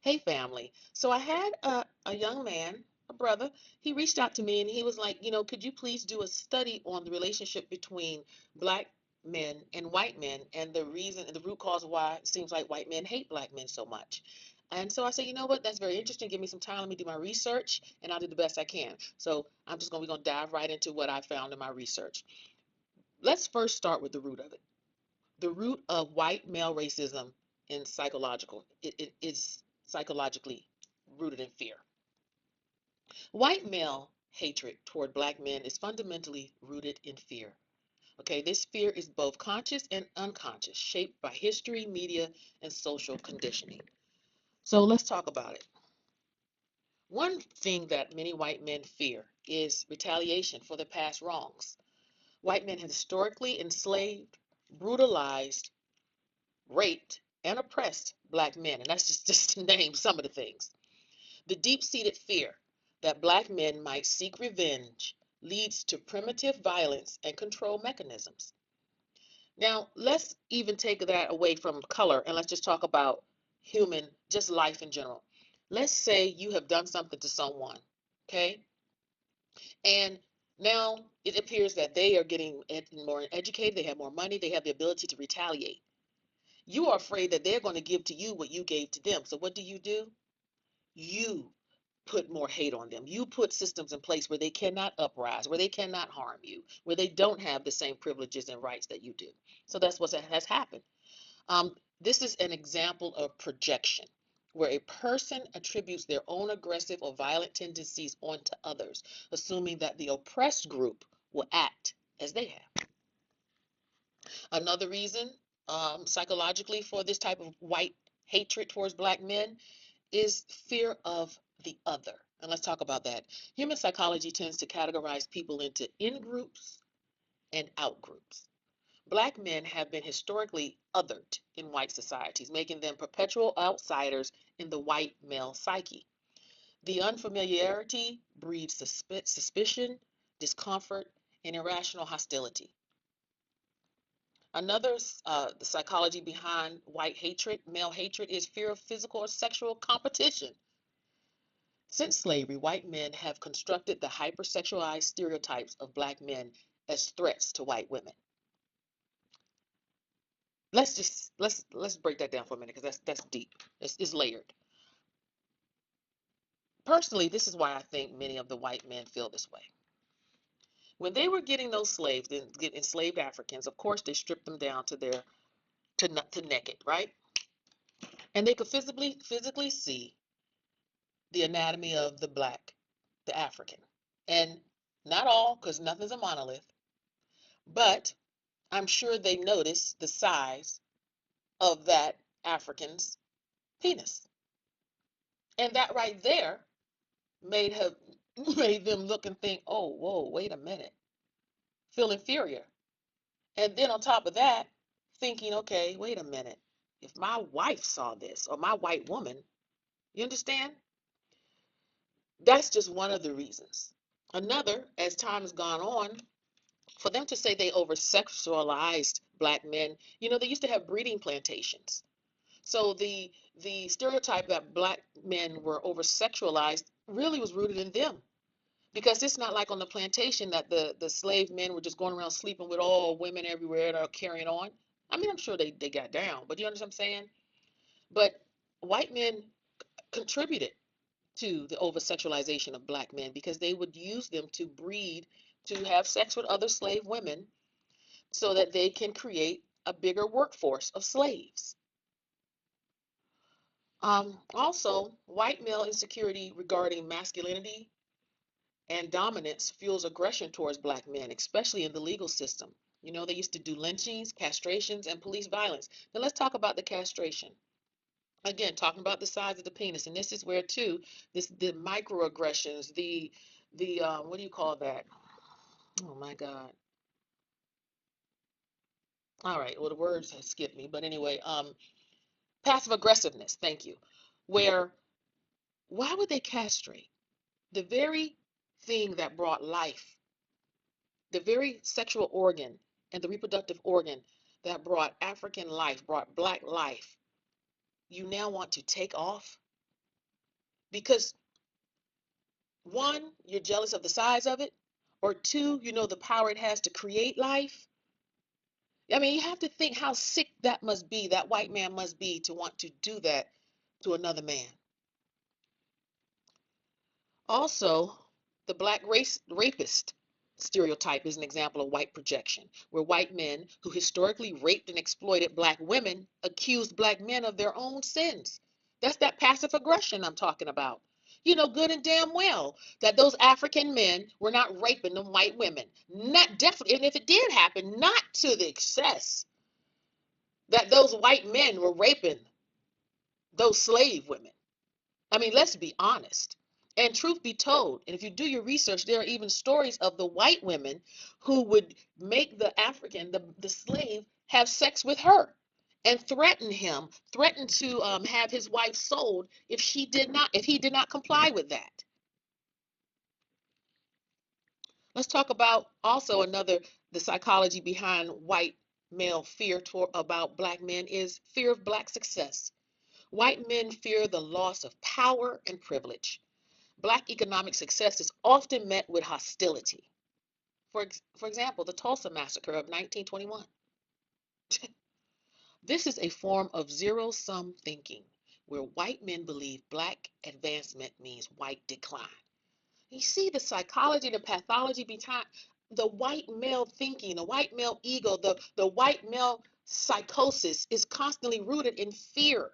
Hey, family. So I had a young man, a brother. He reached out to me and he was like, could you please do a study on the relationship between black men and white men and the reason and the root cause why it seems like white men hate black men so much. And so I said, you know what? That's very interesting. Give me some time. Let me do my research and I'll do the best I can. So we're going to dive right into what I found in my research. Let's first start with the root of it. The root of white male racism in psychological. It is psychologically rooted in fear. White male hatred toward black men is fundamentally rooted in fear. Okay, this fear is both conscious and unconscious, shaped by history, media, and social conditioning. So let's talk about it. One thing that many white men fear is retaliation for their past wrongs. White men have historically enslaved, brutalized, raped, and oppressed black men, and that's just to name some of the things. The deep-seated fear that black men might seek revenge leads to primitive violence and control mechanisms. Now, let's even take that away from color and let's just talk about human, just life in general. Let's say you have done something to someone, okay? And now it appears that they are getting more educated, they have more money, they have the ability to retaliate. You are afraid that they're going to give to you what you gave to them. So what do? You put more hate on them. You put systems in place where they cannot uprise, where they cannot harm you, where they don't have the same privileges and rights that you do. So that's what has happened. This is an example of projection, where a person attributes their own aggressive or violent tendencies onto others, assuming that the oppressed group will act as they have. Another reason, psychologically, for this type of white hatred towards black men is fear of the other. And let's talk about that. Human psychology tends to categorize people into in groups and out groups. Black men have been historically othered in white societies, making them perpetual outsiders in the white male psyche. The unfamiliarity breeds suspicion, discomfort, and irrational hostility. Another the psychology behind white hatred, male hatred, is fear of physical or sexual competition. Since slavery, white men have constructed the hypersexualized stereotypes of black men as threats to white women. Let's break that down for a minute because that's deep. It's layered. Personally, this is why I think many of the white men feel this way. When they were getting those slaves, get enslaved Africans, of course they stripped them down to their to naked, right? And they could physically see the anatomy of the black, the African. And not all, because nothing's a monolith, but I'm sure they noticed the size of that African's penis. And that right there made her made them look and think, oh, whoa, wait a minute, feel inferior. And then on top of that, thinking, okay, wait a minute, if my wife saw this or my white woman, you understand? That's just one of the reasons. Another, as time has gone on, for them to say they over sexualized black men, they used to have breeding plantations. So the stereotype that black men were over sexualized really was rooted in them. Because it's not like on the plantation that the slave men were just going around sleeping with all women everywhere that are carrying on. I mean, I'm sure they got down, but you understand what I'm saying? But white men contributed to the over sexualization of black men because they would use them to breed, to have sex with other slave women so that they can create a bigger workforce of slaves. Also, white male insecurity regarding masculinity and dominance fuels aggression towards black men, especially in the legal system. They used to do lynchings, castrations, and police violence. Now let's talk about the castration. Again, talking about the size of the penis, and this is where too the microaggressions, the what do you call that? Oh my God! All right, well the words have skipped me, but anyway, passive aggressiveness. Thank you. Where why would they castrate the very thing that brought life, the very sexual organ and the reproductive organ that brought African life, brought black life, you now want to take off? Because one, you're jealous of the size of it, or two, you know the power it has to create life. I mean, you have to think how sick that must be, that white man must be to want to do that to another man. Also, the black race rapist stereotype is an example of white projection, where white men who historically raped and exploited black women accused black men of their own sins. That's that passive aggression I'm talking about. You know good and damn well that those African men were not raping them white women. Not definitely, and if it did happen, not to the excess that those white men were raping those slave women. I mean, let's be honest. And truth be told, and if you do your research, there are even stories of the white women who would make the African, the slave, have sex with her and threaten him, threaten to have his wife sold if he did not comply with that. Let's talk about also the psychology behind white male fear about black men is fear of black success. White men fear the loss of power and privilege. Black economic success is often met with hostility. For example, the Tulsa Massacre of 1921. This is a form of zero-sum thinking where white men believe black advancement means white decline. You see the psychology, the pathology behind the white male thinking, the white male ego, the white male psychosis is constantly rooted in fear.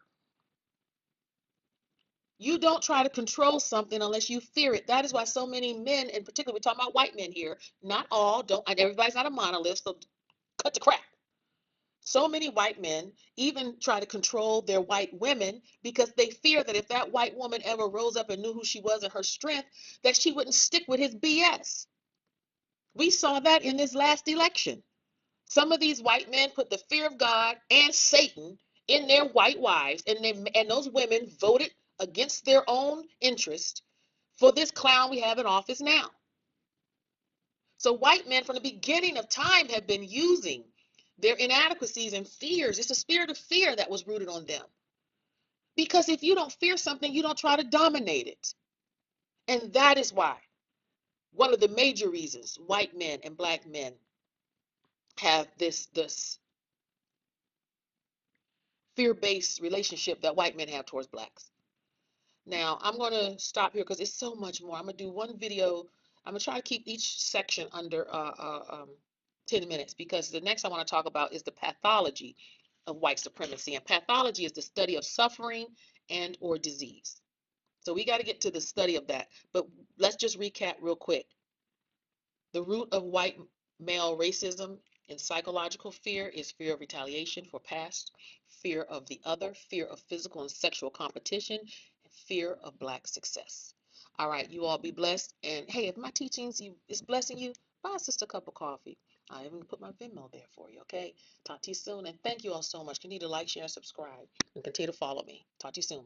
You don't try to control something unless you fear it. That is why so many men, in particular, we're talking about white men here, not all, don't, everybody's not a monolith, so cut the crap. So many white men even try to control their white women because they fear that if that white woman ever rose up and knew who she was and her strength, that she wouldn't stick with his BS. We saw that in this last election. Some of these white men put the fear of God and Satan in their white wives, and those women voted against their own interest for this clown we have in office now. So white men from the beginning of time have been using their inadequacies and fears. It's a spirit of fear that was rooted on them. Because if you don't fear something, you don't try to dominate it. And that is why one of the major reasons white men and black men have this fear-based relationship that white men have towards blacks. Now, I'm going to stop here because it's so much more. I'm going to do one video. I'm going to try to keep each section under 10 minutes because the next I want to talk about is the pathology of white supremacy. And pathology is the study of suffering and or disease. So we got to get to the study of that. But let's just recap real quick. The root of white male racism and psychological fear is fear of retaliation for past, fear of the other, fear of physical and sexual competition, and fear of black success. All right, you all be blessed. And hey, if my teachings is blessing you, buy a sister a cup of coffee. I even put my Venmo there for you, okay? Talk to you soon. And thank you all so much. Continue to like, share, and subscribe. And continue to follow me. Talk to you soon.